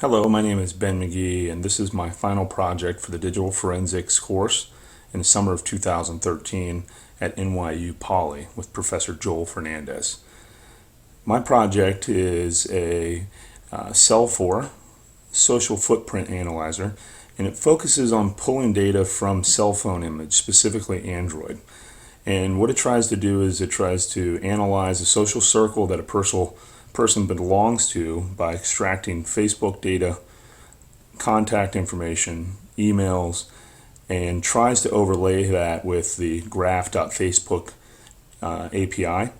Hello, my name is Ben McGee, and this is my final project for the Digital Forensics course in the summer of 2013 at NYU Poly with Professor Joel Fernandez. My project is a CELLFOR social footprint analyzer, and it focuses on pulling data from cell phone image, specifically Android. And what it tries to do is it tries to analyze a social circle that a person belongs to by extracting Facebook data, contact information, emails, and tries to overlay that with the graph.facebook API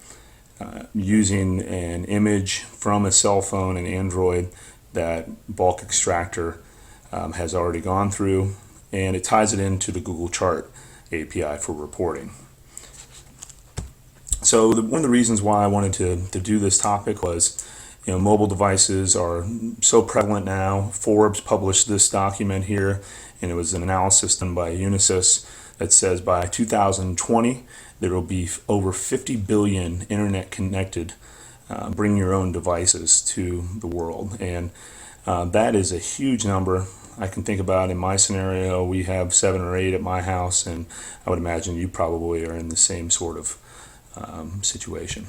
using an image from a cell phone and Android that bulk extractor has already gone through, and it ties it into the Google Chart API for reporting. So one of the reasons why I wanted to do this topic was, mobile devices are so prevalent now. Forbes published this document here, and it was an analysis done by Unisys that says by 2020 there will be over 50 billion internet connected bring your own devices to the world, and that is a huge number. I can think about in my scenario, we have 7 or 8 at my house, and I would imagine you probably are in the same sort of situation.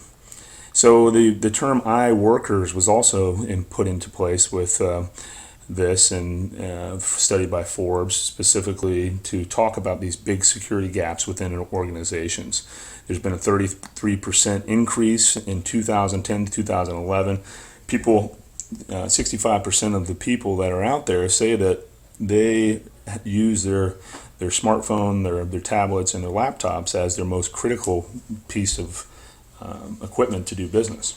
So the term iWorkers was also put into place with this and studied by Forbes specifically to talk about these big security gaps within organizations. There's been a 33% increase in 2010 to 2011. 65% of the people that are out there say that they use their smartphone, their tablets, and their laptops as their most critical piece of equipment to do business.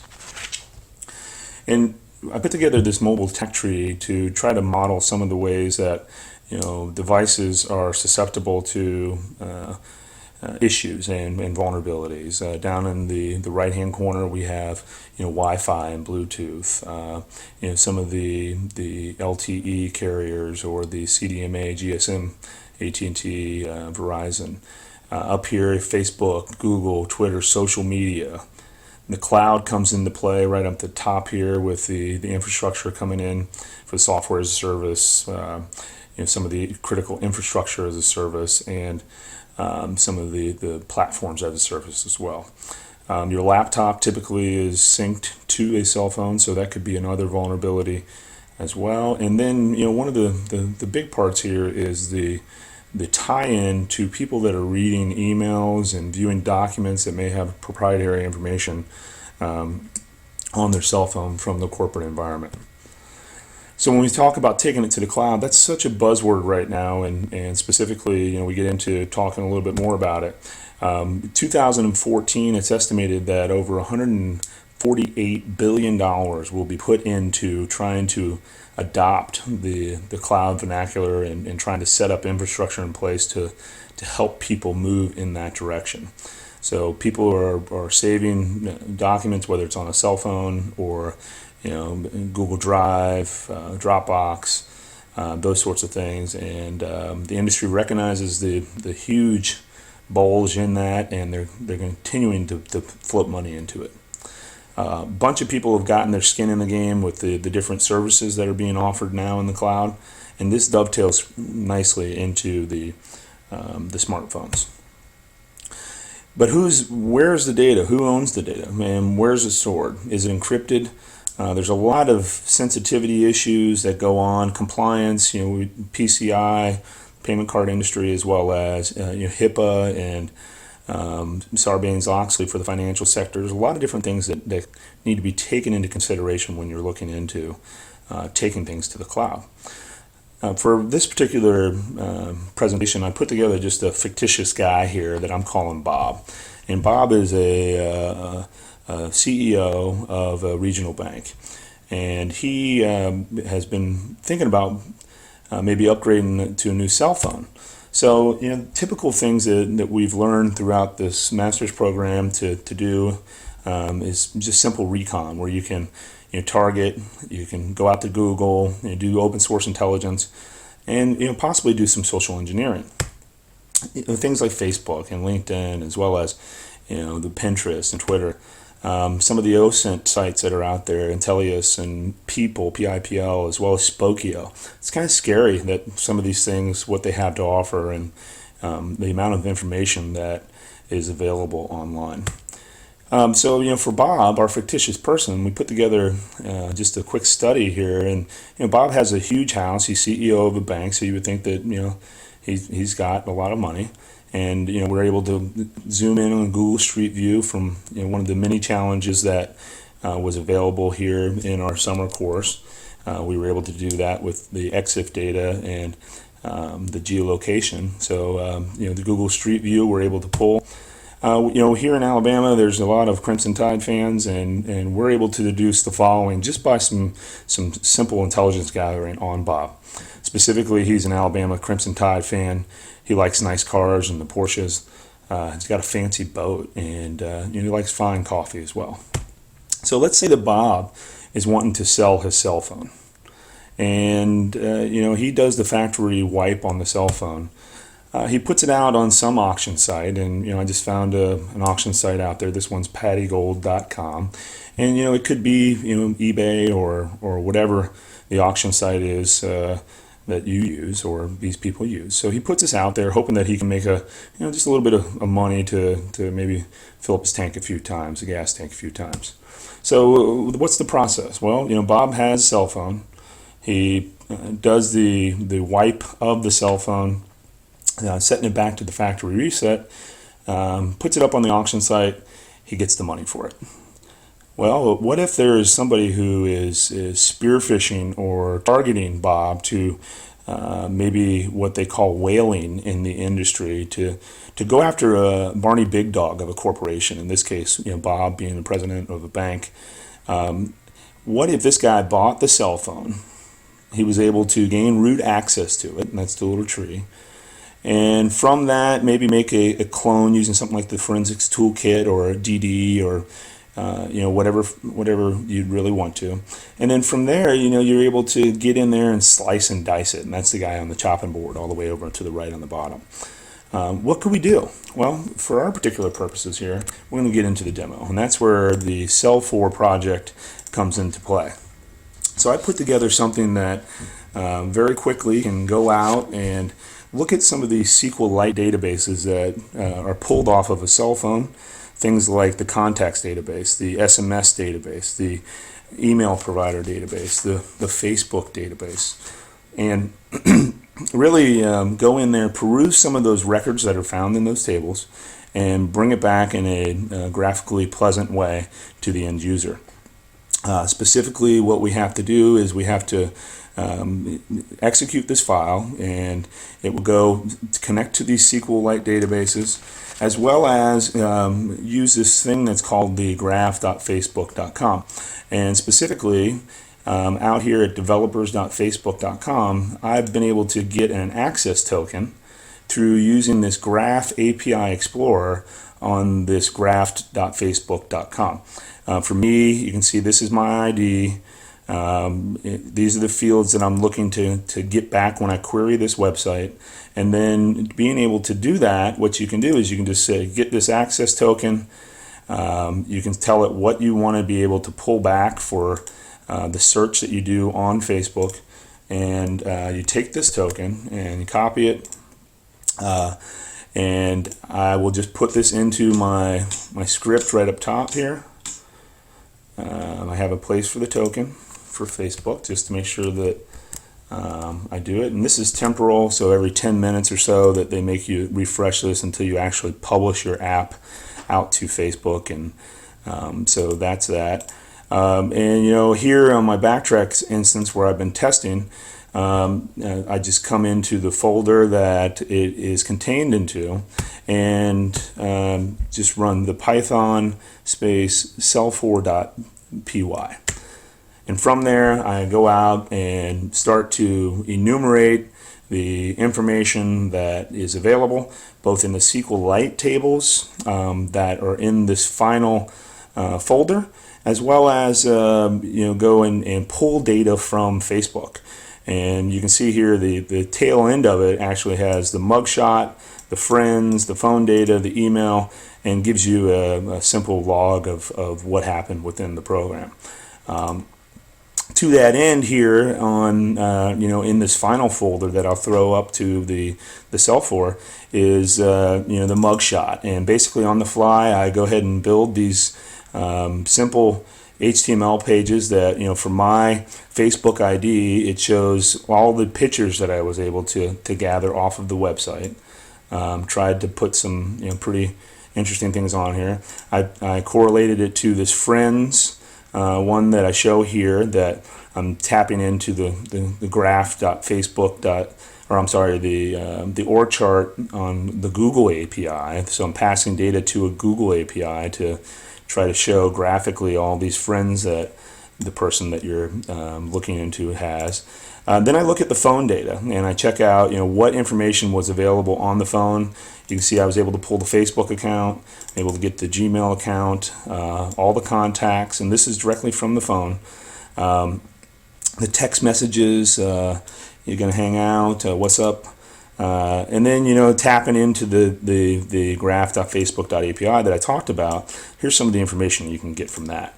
And I put together this mobile tech tree to try to model some of the ways that devices are susceptible to issues and vulnerabilities. Down in the right-hand corner, we have Wi-Fi and Bluetooth. Some of the LTE carriers or the CDMA, GSM, AT&T, Verizon. Up here, Facebook, Google, Twitter, social media. The cloud comes into play right up the top here with the infrastructure coming in for software as a service, some of the critical infrastructure as a service, and some of the platforms as a service as well. Your laptop typically is synced to a cell phone, so that could be another vulnerability as well. And then one of the big parts here is the tie-in to people that are reading emails and viewing documents that may have proprietary information on their cell phone from the corporate environment. So when we talk about taking it to the cloud, that's such a buzzword right now, and specifically, we get into talking a little bit more about it. 2014, it's estimated that over $148 billion will be put into trying to adopt the cloud vernacular and trying to set up infrastructure in place to help people move in that direction. So people are saving documents, whether it's on a cell phone or Google Drive, Dropbox, those sorts of things, and the industry recognizes the huge bulge in that, and they're continuing to float money into it. A bunch of people have gotten their skin in the game with the different services that are being offered now in the cloud, and this dovetails nicely into the smartphones. But where's the data? Who owns the data? And where's it stored? Is it encrypted? There's a lot of sensitivity issues that go on, compliance, PCI, payment card industry, as well as HIPAA and Sarbanes-Oxley for the financial sector. There's a lot of different things that need to be taken into consideration when you're looking into taking things to the cloud. For this particular presentation, I put together just a fictitious guy here that I'm calling Bob. And Bob is a CEO of a regional bank. And he has been thinking about maybe upgrading to a new cell phone. So, typical things that we've learned throughout this master's program to do is just simple Recon, where you can target, you can go out to Google, do open source intelligence, and possibly do some social engineering. Things like Facebook and LinkedIn, as well as the Pinterest and Twitter. some of the OSINT sites that are out there, Intellius and People, PIPL, as well as Spokio. It's kind of scary that some of these things, what they have to offer, and the amount of information that is available online. So, for Bob, our fictitious person, we put together just a quick study here. And, Bob has a huge house. He's CEO of a bank, so you would think that, he's got a lot of money. And, we're able to zoom in on Google Street View from, one of the many challenges that was available here in our summer course. We were able to do that with the EXIF data and the geolocation. So, the Google Street View, we're able to pull. Here in Alabama, there's a lot of Crimson Tide fans, and we're able to deduce the following just by some simple intelligence gathering on Bob. Specifically, he's an Alabama Crimson Tide fan. He likes nice cars and the Porsches. He's got a fancy boat, and he likes fine coffee as well. So let's say that Bob is wanting to sell his cell phone, and he does the factory wipe on the cell phone. He puts it out on some auction site, and I just found an auction site out there. This one's pattygold.com, and it could be eBay or whatever the auction site is that you use or these people use. So he puts this out there, hoping that he can make just a little bit of money to maybe fill up his tank a few times, the gas tank a few times. So what's the process? Well, Bob has a cell phone. He does the wipe of the cell phone. Setting it back to the factory reset, puts it up on the auction site, he gets the money for it. Well, what if there is somebody who is spearfishing or targeting Bob to maybe what they call whaling in the industry to go after a Barney Big Dog of a corporation, in this case, Bob being the president of a bank. What if this guy bought the cell phone, he was able to gain root access to it, and that's the little tree, and from that, maybe make a clone using something like the Forensics Toolkit or a DD or whatever you'd really want to. And then from there, you're able to get in there and slice and dice it. And that's the guy on the chopping board all the way over to the right on the bottom. What could we do? Well, for our particular purposes here, we're going to get into the demo. And that's where the CELLFOR project comes into play. So I put together something that very quickly can go out and look at some of these SQLite databases that are pulled off of a cell phone, things like the contacts database, the SMS database, the email provider database, the Facebook database, and really go in there, peruse some of those records that are found in those tables, and bring it back in a graphically pleasant way to the end user. Specifically, what we have to do is we have to execute this file, and it will go to connect to these SQLite databases, as well as use this thing that's called the graph.facebook.com. And specifically, out here at developers.facebook.com, I've been able to get an access token through using this Graph API Explorer on this graph.facebook.com. For me, you can see this is my ID. These are the fields that I'm looking to get back when I query this website. And then being able to do that, what you can do is you can just say, get this access token. You can tell it what you want to be able to pull back for the search that you do on Facebook. And you take this token and you copy it. And I will just put this into my script right up top here. I have a place for the token for Facebook, just to make sure that I do it. And this is temporal, so every 10 minutes or so that they make you refresh this until you actually publish your app out to Facebook. And so that's that. And here on my Backtrack instance where I've been testing, I just come into the folder that it is contained into and just run the Python space CELLFOR.py. And from there, I go out and start to enumerate the information that is available, both in the SQLite tables that are in this final folder, as well as go and pull data from Facebook. And you can see here the tail end of it actually has the mugshot, the friends, the phone data, the email, and gives you a simple log of what happened within the program. To that end, here on in this final folder that I'll throw up to the CELLFOR is the mugshot, and basically on the fly I go ahead and build these simple HTML pages that, for my Facebook ID, it shows all the pictures that I was able to gather off of the website. Tried to put some pretty interesting things on here. I correlated it to this friends one that I show here that I'm tapping into the graph.facebook. Or I'm sorry, the org chart on the Google API. So I'm passing data to a Google API to try to show graphically all these friends that the person that you're looking into has. Then I look at the phone data and I check out what information was available on the phone. You can see I was able to pull the Facebook account, able to get the Gmail account, all the contacts, and this is directly from the phone. The text messages, you're going to hang out, what's up? And then, tapping into the graph.facebook.api that I talked about, here's some of the information you can get from that.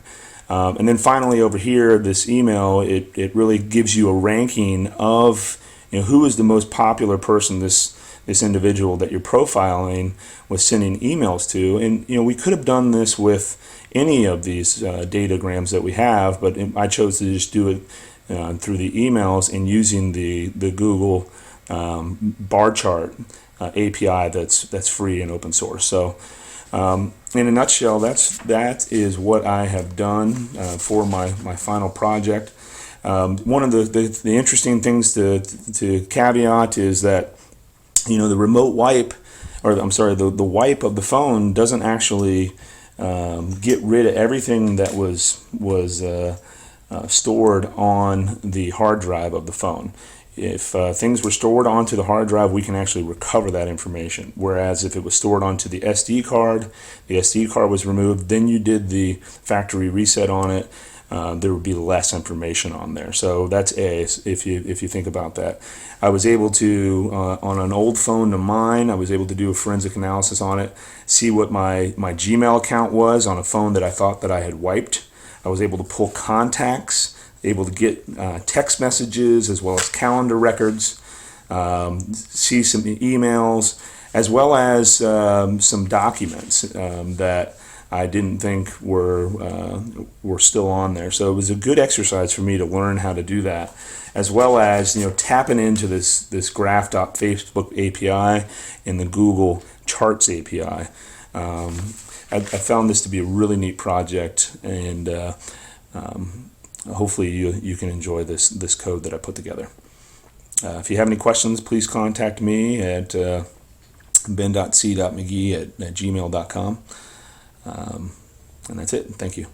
And then finally over here, this email, it really gives you a ranking of who is the most popular person this individual that you're profiling was sending emails to. And we could have done this with any of these datagrams that we have, but I chose to just do it through the emails and using the Google bar chart API that's free and open source. So in a nutshell, that is what I have done for my final project. One of the interesting things to caveat is that the remote wipe, or I'm sorry, the wipe of the phone doesn't actually get rid of everything that was stored on the hard drive of the phone. If things were stored onto the hard drive, we can actually recover that information. Whereas if it was stored onto the SD card was removed, then you did the factory reset on it, there would be less information on there. So that's if you think about that. I was able to, on an old phone of mine, I was able to do a forensic analysis on it, see what my Gmail account was on a phone that I thought that I had wiped. I was able to pull contacts, able to get text messages as well as calendar records, see some emails, as well as some documents that I didn't think were still on there. So it was a good exercise for me to learn how to do that, as well as tapping into this graph.facebook API and the Google Charts API. I found this to be a really neat project, and hopefully you can enjoy this code that I put together. If you have any questions, please contact me at ben.c.mcgee@gmail.com. And that's it. Thank you.